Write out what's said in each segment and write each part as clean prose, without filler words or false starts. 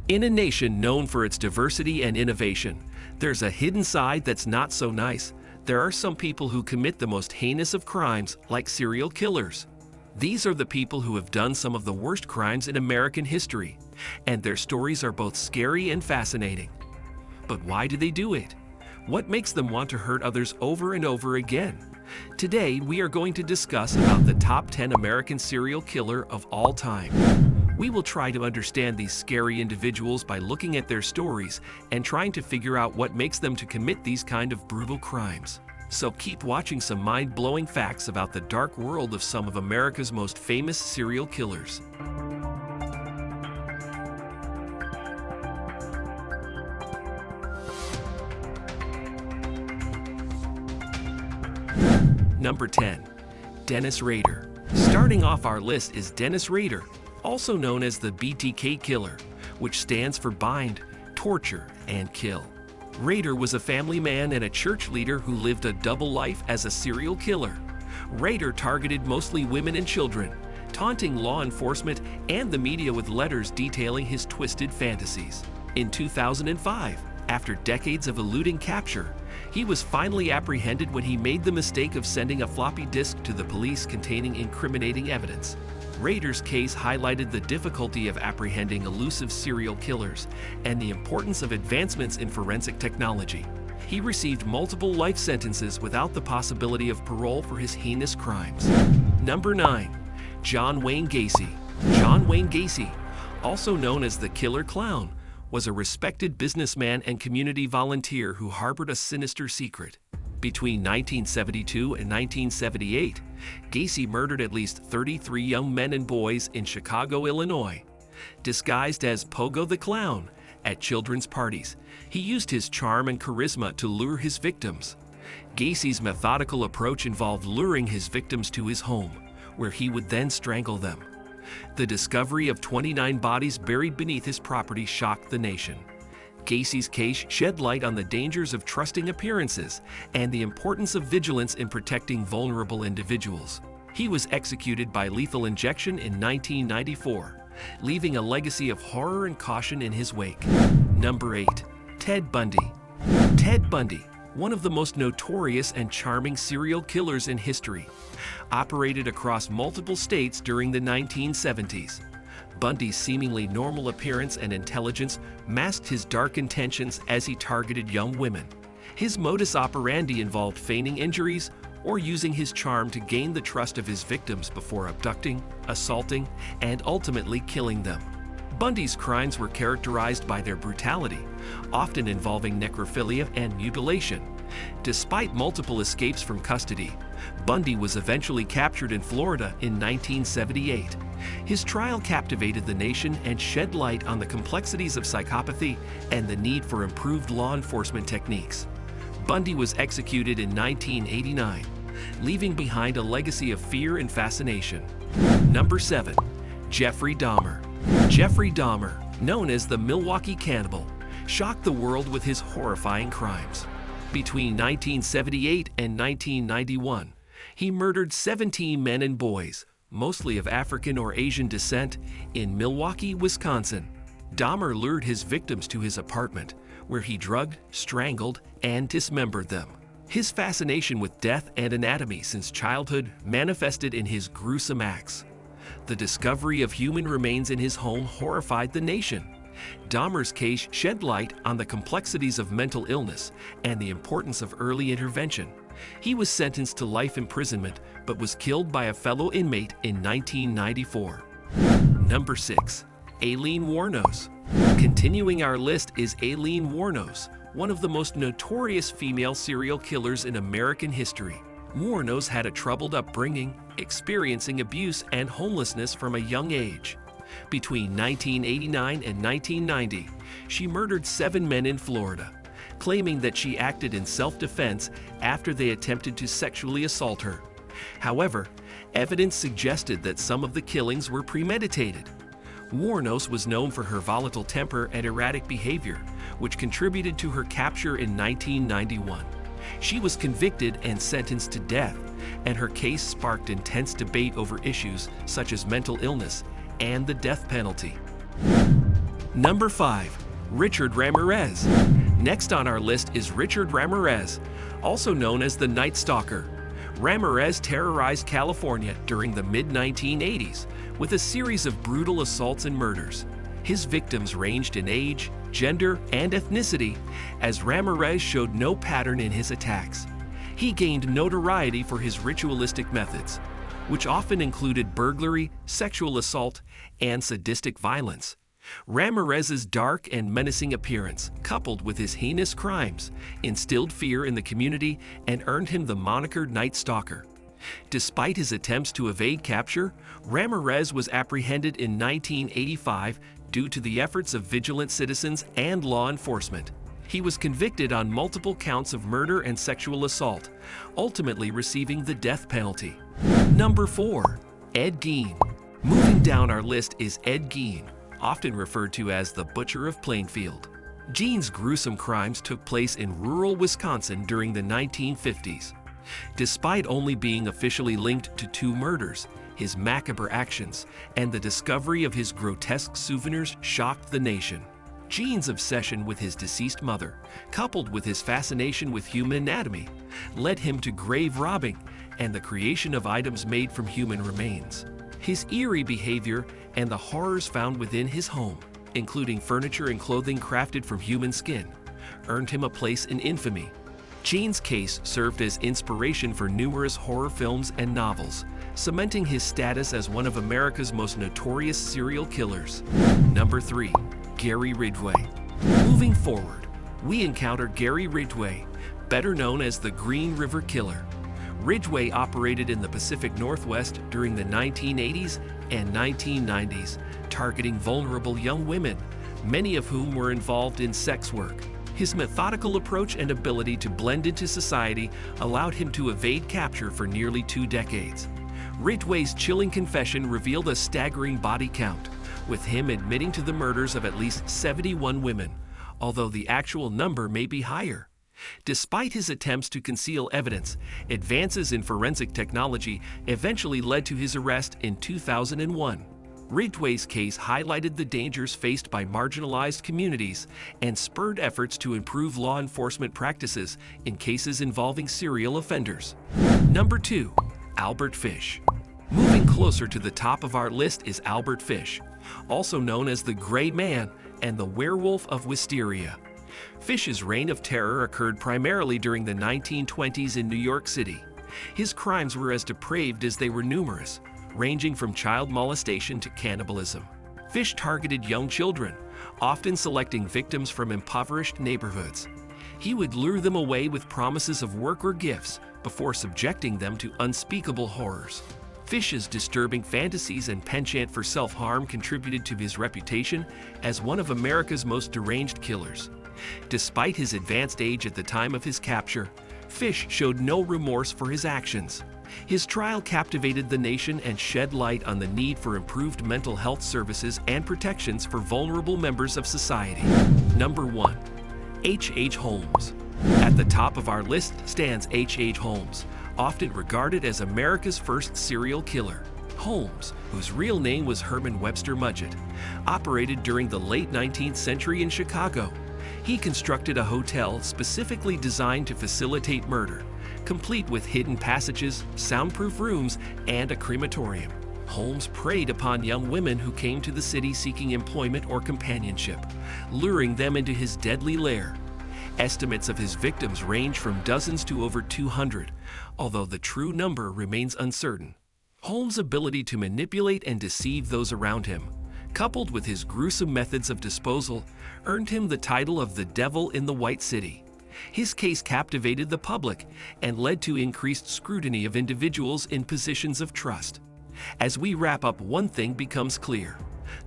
In a nation known for its diversity and innovation, there's a hidden side that's not so nice. There are some people who commit the most heinous of crimes, like serial killers. These are the people who have done some of the worst crimes in American history, and their stories are both scary and fascinating. But why do they do it? What makes them want to hurt others over and over again? Today, we are going to discuss about the top 10 American serial killer of all time. We will try to understand these scary individuals by looking at their stories and trying to figure out what makes them to commit these kind of brutal crimes. So keep watching some mind-blowing facts about the dark world of some of America's most famous serial killers. Number 10. Dennis Rader. Starting off our list is Dennis Rader, also known as the BTK killer, which stands for bind, torture, and kill. Rader was a family man and a church leader who lived a double life as a serial killer. Rader targeted mostly women and children, taunting law enforcement and the media with letters detailing his twisted fantasies. In 2005, after decades of eluding capture, he was finally apprehended when he made the mistake of sending a floppy disk to the police containing incriminating evidence. Rader's case highlighted the difficulty of apprehending elusive serial killers and the importance of advancements in forensic technology. He received multiple life sentences without the possibility of parole for his heinous crimes. Number 9. John Wayne Gacy. John Wayne Gacy, also known as the Killer Clown, was a respected businessman and community volunteer who harbored a sinister secret. Between 1972 and 1978, Gacy murdered at least 33 young men and boys in Chicago, Illinois. Disguised as Pogo the Clown at children's parties, he used his charm and charisma to lure his victims. Gacy's methodical approach involved luring his victims to his home, where he would then strangle them. The discovery of 29 bodies buried beneath his property shocked the nation. Gacy's case shed light on the dangers of trusting appearances and the importance of vigilance in protecting vulnerable individuals. He was executed by lethal injection in 1994, leaving a legacy of horror and caution in his wake. Number 8. Ted Bundy. Ted Bundy, one of the most notorious and charming serial killers in history, operated across multiple states during the 1970s. Bundy's seemingly normal appearance and intelligence masked his dark intentions as he targeted young women. His modus operandi involved feigning injuries or using his charm to gain the trust of his victims before abducting, assaulting, and ultimately killing them. Bundy's crimes were characterized by their brutality, often involving necrophilia and mutilation. Despite multiple escapes from custody, Bundy was eventually captured in Florida in 1978. His trial captivated the nation and shed light on the complexities of psychopathy and the need for improved law enforcement techniques. Bundy was executed in 1989, leaving behind a legacy of fear and fascination. Number 7. Jeffrey Dahmer. Jeffrey Dahmer, known as the Milwaukee Cannibal, shocked the world with his horrifying crimes. Between 1978 and 1991, he murdered 17 men and boys, mostly of African or Asian descent, in Milwaukee, Wisconsin. Dahmer lured his victims to his apartment, where he drugged, strangled, and dismembered them. His fascination with death and anatomy since childhood manifested in his gruesome acts. The discovery of human remains in his home horrified the nation. Dahmer's case shed light on the complexities of mental illness and the importance of early intervention. He was sentenced to life imprisonment but was killed by a fellow inmate in 1994. Number 6. Aileen Wuornos. Continuing our list is Aileen Wuornos, one of the most notorious female serial killers in American history. Wuornos had a troubled upbringing, experiencing abuse and homelessness from a young age. Between 1989 and 1990, she murdered 7 men in Florida, claiming that she acted in self-defense after they attempted to sexually assault her. However, evidence suggested that some of the killings were premeditated. Wuornos was known for her volatile temper and erratic behavior, which contributed to her capture in 1991. She was convicted and sentenced to death, and her case sparked intense debate over issues such as mental illness and the death penalty. Number 5. Richard Ramirez. Next on our list is Richard Ramirez, also known as the Night Stalker. Ramirez terrorized California during the mid-1980s with a series of brutal assaults and murders. His victims ranged in age, gender, and ethnicity, as Ramirez showed no pattern in his attacks. He gained notoriety for his ritualistic methods, which often included burglary, sexual assault, and sadistic violence. Ramirez's dark and menacing appearance, coupled with his heinous crimes, instilled fear in the community and earned him the moniker Night Stalker. Despite his attempts to evade capture, Ramirez was apprehended in 1985 due to the efforts of vigilant citizens and law enforcement. He was convicted on multiple counts of murder and sexual assault, ultimately receiving the death penalty. Number 4. Ed Gein. Moving down our list is Ed Gein, often referred to as the Butcher of Plainfield. Gein's gruesome crimes took place in rural Wisconsin during the 1950s. Despite only being officially linked to 2 murders, his macabre actions and the discovery of his grotesque souvenirs shocked the nation. Gein's obsession with his deceased mother, coupled with his fascination with human anatomy, led him to grave robbing and the creation of items made from human remains. His eerie behavior and the horrors found within his home, including furniture and clothing crafted from human skin, earned him a place in infamy. Gein's case served as inspiration for numerous horror films and novels, cementing his status as one of America's most notorious serial killers. Number 3. Gary Ridgway. Moving forward, we encounter Gary Ridgway, better known as the Green River Killer. Ridgeway operated in the Pacific Northwest during the 1980s and 1990s, targeting vulnerable young women, many of whom were involved in sex work. His methodical approach and ability to blend into society allowed him to evade capture for nearly 2 decades. Ridgway's chilling confession revealed a staggering body count, with him admitting to the murders of at least 71 women, although the actual number may be higher. Despite his attempts to conceal evidence, advances in forensic technology eventually led to his arrest in 2001. Ridgway's case highlighted the dangers faced by marginalized communities and spurred efforts to improve law enforcement practices in cases involving serial offenders. Number 2. Albert Fish. Moving closer to the top of our list is Albert Fish, also known as the Gray Man and the Werewolf of Wisteria. Fish's reign of terror occurred primarily during the 1920s in New York City. His crimes were as depraved as they were numerous, ranging from child molestation to cannibalism. Fish targeted young children, often selecting victims from impoverished neighborhoods. He would lure them away with promises of work or gifts before subjecting them to unspeakable horrors. Fish's disturbing fantasies and penchant for self-harm contributed to his reputation as one of America's most deranged killers. Despite his advanced age at the time of his capture, Fish showed no remorse for his actions. His trial captivated the nation and shed light on the need for improved mental health services and protections for vulnerable members of society. Number 1. H. Holmes. At the top of our list stands H. Holmes, often regarded as America's first serial killer. Holmes, whose real name was Herman Webster Mudgett, operated during the late 19th century in Chicago. He constructed a hotel specifically designed to facilitate murder, complete with hidden passages, soundproof rooms, and a crematorium. Holmes preyed upon young women who came to the city seeking employment or companionship, luring them into his deadly lair. Estimates of his victims range from dozens to over 200, although the true number remains uncertain. Holmes' ability to manipulate and deceive those around him, coupled with his gruesome methods of disposal, earned him the title of the Devil in the White City. His case captivated the public and led to increased scrutiny of individuals in positions of trust. As we wrap up, one thing becomes clear: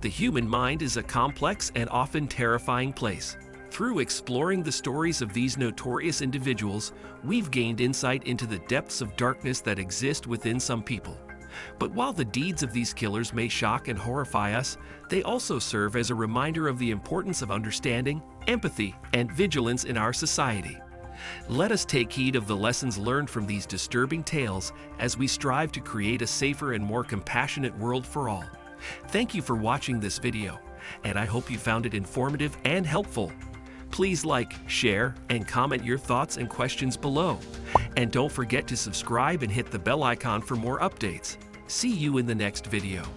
the human mind is a complex and often terrifying place. Through exploring the stories of these notorious individuals, we've gained insight into the depths of darkness that exist within some people. But while the deeds of these killers may shock and horrify us, they also serve as a reminder of the importance of understanding, empathy, and vigilance in our society. Let us take heed of the lessons learned from these disturbing tales as we strive to create a safer and more compassionate world for all. Thank you for watching this video. and I hope you found it informative and helpful. Please like, share, and comment your thoughts and questions below. And don't forget to subscribe and hit the bell icon for more updates. See you in the next video.